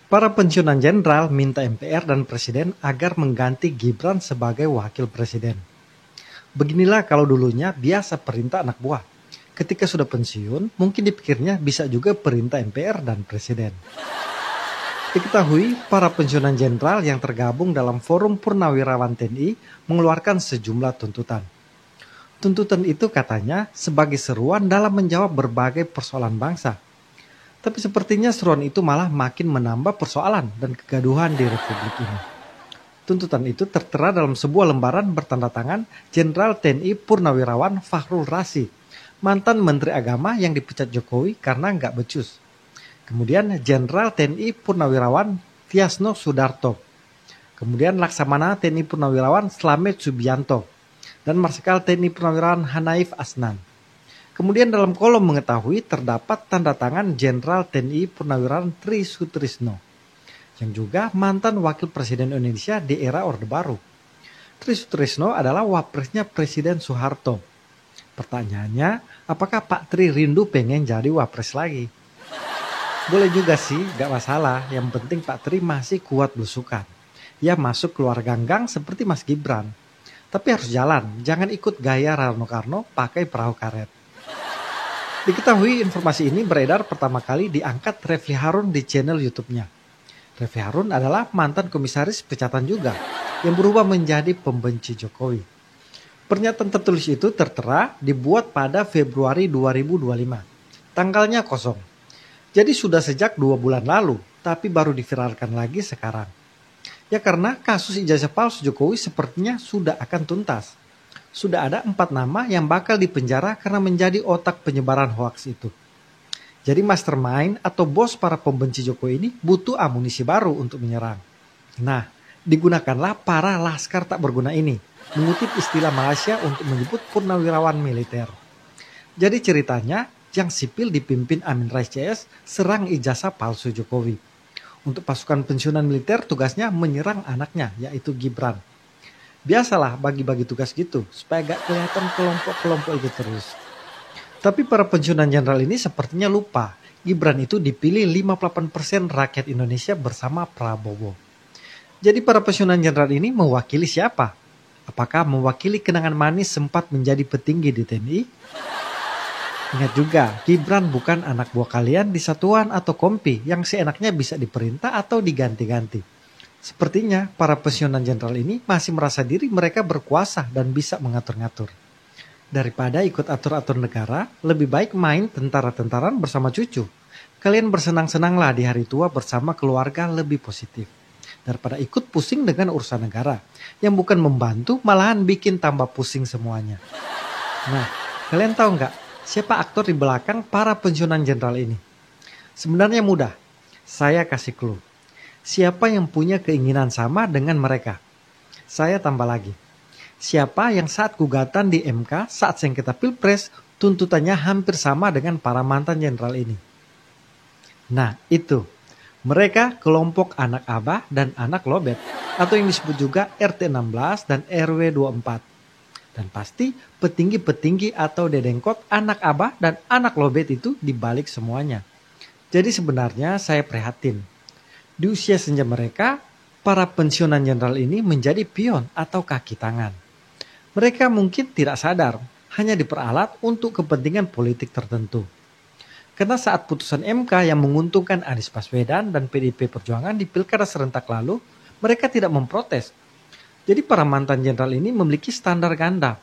Para pensiunan jenderal minta MPR dan Presiden agar mengganti Gibran sebagai wakil presiden. Beginilah kalau dulunya biasa perintah anak buah. Ketika sudah pensiun, mungkin dipikirnya bisa juga perintah MPR dan Presiden. Diketahui, para pensiunan jenderal yang tergabung dalam Forum Purnawirawan TNI mengeluarkan sejumlah tuntutan. Tuntutan itu katanya sebagai seruan dalam menjawab berbagai persoalan bangsa. Tapi sepertinya seruan itu malah makin menambah persoalan dan kegaduhan di Republik ini. Tuntutan itu tertera dalam sebuah lembaran bertanda tangan Jenderal TNI Purnawirawan Fahrul Razi, mantan Menteri Agama yang dipecat Jokowi karena nggak becus. Kemudian Jenderal TNI Purnawirawan Tiasno Sudarto. Kemudian Laksamana TNI Purnawirawan Slamet Subianto. Dan Marsikal TNI Purnawirawan Hanaif Asnan. Kemudian dalam kolom mengetahui terdapat tanda tangan Jenderal TNI Purnawirawan Tri Sutrisno, yang juga mantan Wakil Presiden Indonesia di era Orde Baru. Tri Sutrisno adalah wapresnya Presiden Soeharto. Pertanyaannya, apakah Pak Tri rindu pengen jadi wapres lagi? Boleh juga sih, gak masalah. Yang penting Pak Tri masih kuat belusukan. Ya masuk keluar ganggang seperti Mas Gibran. Tapi harus jalan, jangan ikut gaya Rano Karno pakai perahu karet. Diketahui informasi ini beredar pertama kali diangkat Refli Harun di channel YouTube-nya. Refli Harun adalah mantan komisaris pecatan juga, yang berubah menjadi pembenci Jokowi. Pernyataan tertulis itu tertera dibuat pada Februari 2025. Tanggalnya kosong. Jadi sudah sejak 2 bulan lalu, tapi baru diviralkan lagi sekarang. Ya karena kasus ijazah palsu Jokowi sepertinya sudah akan tuntas. Sudah ada 4 nama yang bakal dipenjara karena menjadi otak penyebaran hoaks itu. Jadi mastermind atau bos para pembenci Jokowi ini butuh amunisi baru untuk menyerang. Nah, digunakanlah para laskar tak berguna ini, mengutip istilah Malaysia untuk menyebut purnawirawan militer. Jadi ceritanya, yang sipil dipimpin Amin Rais CS serang ijazah palsu Jokowi. Untuk pasukan pensiunan militer tugasnya menyerang anaknya, yaitu Gibran. Biasalah bagi-bagi tugas gitu, supaya gak kelihatan kelompok-kelompok itu terus. Tapi para pensiunan jenderal ini sepertinya lupa, Gibran itu dipilih 58% rakyat Indonesia bersama Prabowo. Jadi para pensiunan jenderal ini mewakili siapa? Apakah mewakili kenangan manis sempat menjadi petinggi di TNI? Ingat juga, Gibran bukan anak buah kalian di satuan atau kompi yang seenaknya bisa diperintah atau diganti-ganti. Sepertinya para pensiunan jenderal ini masih merasa diri mereka berkuasa dan bisa mengatur-ngatur. Daripada ikut atur-atur negara, lebih baik main tentara-tentaran bersama cucu. Kalian bersenang-senanglah di hari tua bersama keluarga lebih positif. Daripada ikut pusing dengan urusan negara, yang bukan membantu malahan bikin tambah pusing semuanya. Nah, kalian tahu nggak siapa aktor di belakang para pensiunan jenderal ini? Sebenarnya mudah, saya kasih clue. Siapa yang punya keinginan sama dengan mereka? Saya tambah lagi. Siapa yang saat gugatan di MK saat sengketa Pilpres tuntutannya hampir sama dengan para mantan jenderal ini? Nah itu, mereka kelompok anak Abah dan anak Lobet atau yang disebut juga RT 16 dan RW 24. Dan pasti petinggi-petinggi atau dedengkot anak Abah dan anak Lobet itu dibalik semuanya. Jadi sebenarnya saya prihatin. Di usia senja mereka, para pensiunan jenderal ini menjadi pion atau kaki tangan. Mereka mungkin tidak sadar, hanya diperalat untuk kepentingan politik tertentu. Karena saat putusan MK yang menguntungkan Anies Baswedan dan PDIP Perjuangan di Pilkada serentak lalu, mereka tidak memprotes. Jadi para mantan jenderal ini memiliki standar ganda.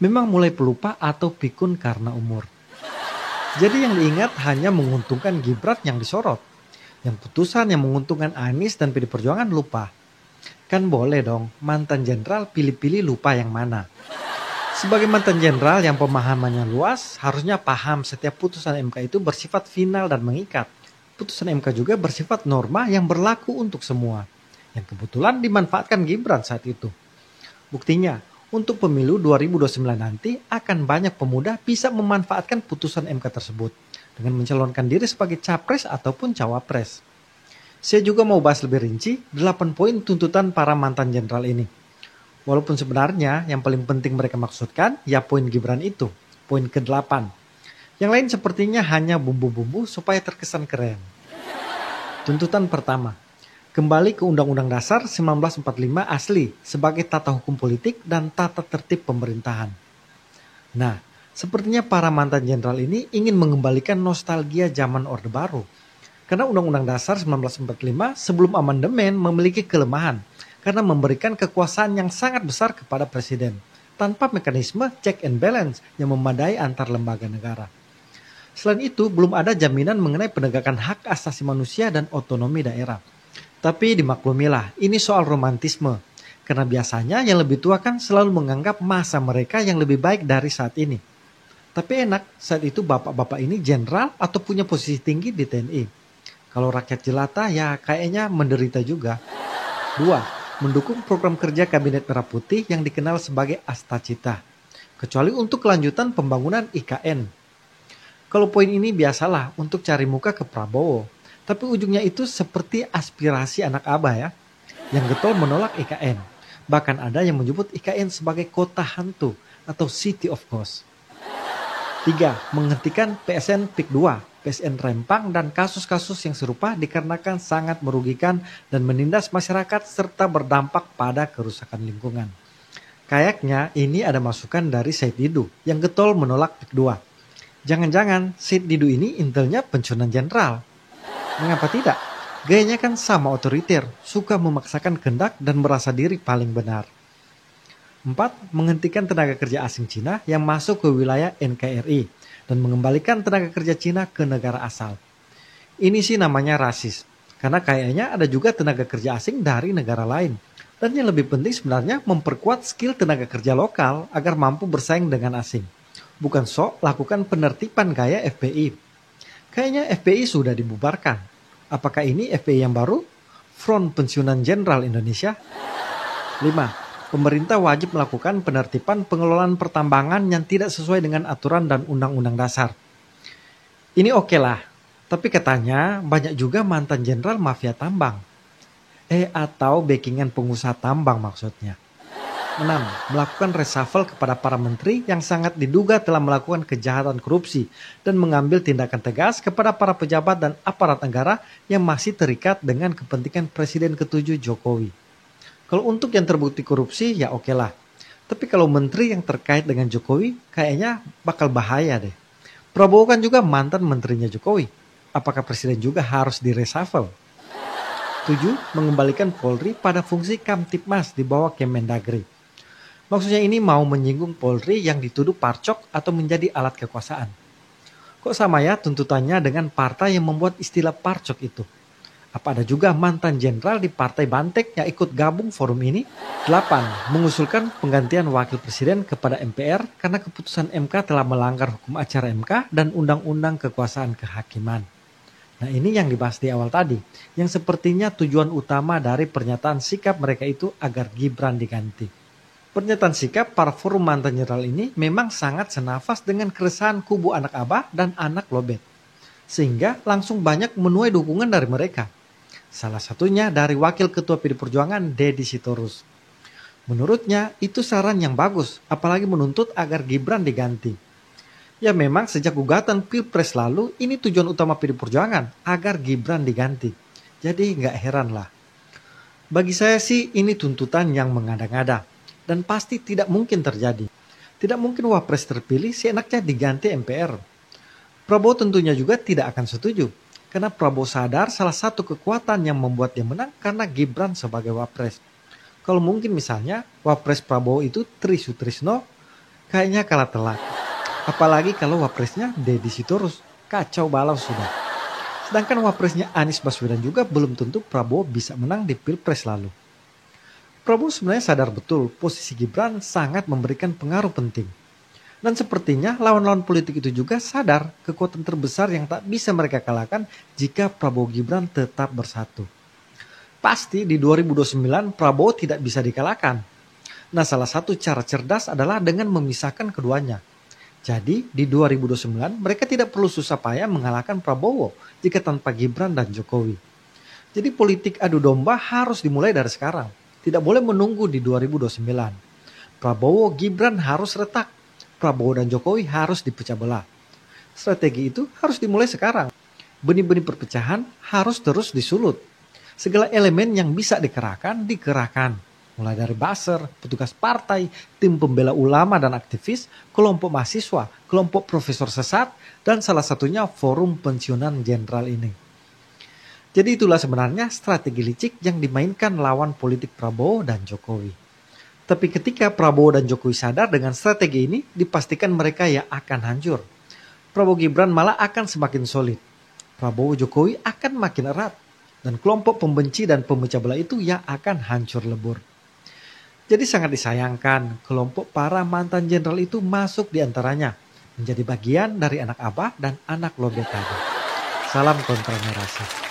Memang mulai pelupa atau pikun karena umur. Jadi yang diingat hanya menguntungkan Gibran yang disorot. Yang putusan yang menguntungkan Anies dan PD Perjuangan lupa. Kan boleh dong mantan jenderal pilih-pilih lupa yang mana. Sebagai mantan jenderal yang pemahamannya luas, harusnya paham setiap putusan MK itu bersifat final dan mengikat. Putusan MK juga bersifat norma yang berlaku untuk semua. Yang kebetulan dimanfaatkan Gibran saat itu. Buktinya, untuk pemilu 2029 nanti akan banyak pemuda bisa memanfaatkan putusan MK tersebut dengan mencalonkan diri sebagai capres ataupun cawapres. Saya juga mau bahas lebih rinci 8 poin tuntutan para mantan jenderal ini. Walaupun sebenarnya yang paling penting mereka maksudkan ya poin Gibran itu, poin ke-8. Yang lain sepertinya hanya bumbu-bumbu supaya terkesan keren. Tuntutan pertama, kembali ke Undang-Undang Dasar 1945 asli sebagai tata hukum politik dan tata tertib pemerintahan. Nah, sepertinya para mantan jenderal ini ingin mengembalikan nostalgia zaman Orde Baru. Karena Undang-Undang Dasar 1945 sebelum amandemen memiliki kelemahan karena memberikan kekuasaan yang sangat besar kepada presiden tanpa mekanisme check and balance yang memadai antar lembaga negara. Selain itu, belum ada jaminan mengenai penegakan hak asasi manusia dan otonomi daerah. Tapi dimaklumilah, ini soal romantisme. Karena biasanya yang lebih tua kan selalu menganggap masa mereka yang lebih baik dari saat ini. Tapi enak, saat itu bapak-bapak ini jenderal atau punya posisi tinggi di TNI. Kalau rakyat jelata ya kayaknya menderita juga. 2. Mendukung program kerja Kabinet Merah Putih yang dikenal sebagai Astacita. Kecuali untuk kelanjutan pembangunan IKN. Kalau poin ini biasalah untuk cari muka ke Prabowo. Tapi ujungnya itu seperti aspirasi anak abah ya. Yang getol menolak IKN. Bahkan ada yang menyebut IKN sebagai kota hantu atau City of Ghosts. 3. Menghentikan PSN PIK 2, PSN Rempang dan kasus-kasus yang serupa dikarenakan sangat merugikan dan menindas masyarakat serta berdampak pada kerusakan lingkungan. Kayaknya ini ada masukan dari Said Didu yang getol menolak PIK 2. Jangan-jangan Said Didu ini intelnya pensiunan jenderal. Mengapa tidak? Gayanya kan sama otoriter, suka memaksakan kehendak dan merasa diri paling benar. 4. Menghentikan tenaga kerja asing Cina yang masuk ke wilayah NKRI dan mengembalikan tenaga kerja Cina ke negara asal. Ini sih namanya rasis, karena kayaknya ada juga tenaga kerja asing dari negara lain. Dan yang lebih penting sebenarnya memperkuat skill tenaga kerja lokal agar mampu bersaing dengan asing. Bukan sok lakukan penertiban gaya FPI. Kayaknya FPI sudah dibubarkan. Apakah ini FPI yang baru? Front Pensiunan Jenderal Indonesia? 5. Pemerintah wajib melakukan penertiban pengelolaan pertambangan yang tidak sesuai dengan aturan dan undang-undang dasar. Ini oke lah, tapi katanya banyak juga mantan jenderal mafia tambang. Atau backingan pengusaha tambang maksudnya. 6. Melakukan reshuffle kepada para menteri yang sangat diduga telah melakukan kejahatan korupsi dan mengambil tindakan tegas kepada para pejabat dan aparat negara yang masih terikat dengan kepentingan Presiden ke-7 Jokowi. Kalau untuk yang terbukti korupsi ya oke lah. Tapi kalau menteri yang terkait dengan Jokowi kayaknya bakal bahaya deh. Prabowo kan juga mantan menterinya Jokowi. Apakah Presiden juga harus di-reshuffle? 7. Mengembalikan Polri pada fungsi Kamtipmas di bawah Kemendagri. Maksudnya ini mau menyinggung Polri yang dituduh parcok atau menjadi alat kekuasaan. Kok sama ya tuntutannya dengan partai yang membuat istilah parcok itu? Apa ada juga mantan jenderal di Partai Bantek yang ikut gabung forum ini? 8. Mengusulkan penggantian wakil presiden kepada MPR karena keputusan MK telah melanggar hukum acara MK dan undang-undang kekuasaan kehakiman. Nah ini yang dibahas di awal tadi, yang sepertinya tujuan utama dari pernyataan sikap mereka itu agar Gibran diganti. Pernyataan sikap para forum mantan jenderal ini memang sangat senafas dengan keresahan kubu anak abah dan anak lobet. Sehingga langsung banyak menuai dukungan dari mereka. Salah satunya dari Wakil Ketua PD Perjuangan Deddy Sitorus. Menurutnya itu saran yang bagus, apalagi menuntut agar Gibran diganti. Ya memang sejak gugatan Pilpres lalu ini tujuan utama PD Perjuangan agar Gibran diganti. Jadi nggak heran lah. Bagi saya sih ini tuntutan yang mengada-ngada. Dan pasti tidak mungkin terjadi. Tidak mungkin wapres terpilih seenaknya diganti MPR. Prabowo tentunya juga tidak akan setuju. Karena Prabowo sadar salah satu kekuatan yang membuat dia menang karena Gibran sebagai wapres. Kalau mungkin misalnya wapres Prabowo itu Tri Sutrisno, kayaknya kalah telak. Apalagi kalau wapresnya Deddy Sitorus, kacau balau sudah. Sedangkan wapresnya Anies Baswedan juga belum tentu Prabowo bisa menang di Pilpres lalu. Prabowo sebenarnya sadar betul posisi Gibran sangat memberikan pengaruh penting. Dan sepertinya lawan-lawan politik itu juga sadar kekuatan terbesar yang tak bisa mereka kalahkan jika Prabowo Gibran tetap bersatu. Pasti di 2029 Prabowo tidak bisa dikalahkan. Nah salah satu cara cerdas adalah dengan memisahkan keduanya. Jadi di 2029 mereka tidak perlu susah payah mengalahkan Prabowo jika tanpa Gibran dan Jokowi. Jadi politik adu domba harus dimulai dari sekarang. Tidak boleh menunggu di 2029. Prabowo Gibran harus retak. Prabowo dan Jokowi harus dipecah belah. Strategi itu harus dimulai sekarang. Benih-benih perpecahan harus terus disulut. Segala elemen yang bisa dikerahkan. Mulai dari buzzer, petugas partai, tim pembela ulama dan aktivis, kelompok mahasiswa, kelompok profesor sesat, dan salah satunya forum pensiunan jenderal ini. Jadi itulah sebenarnya strategi licik yang dimainkan lawan politik Prabowo dan Jokowi. Tapi ketika Prabowo dan Jokowi sadar dengan strategi ini, dipastikan mereka ya akan hancur. Prabowo Gibran malah akan semakin solid. Prabowo Jokowi akan makin erat. Dan kelompok pembenci dan pemecah belah itu ya akan hancur lebur. Jadi sangat disayangkan kelompok para mantan jenderal itu masuk di antaranya. Menjadi bagian dari anak abah dan anak lobet tadi. Salam kontra narasi.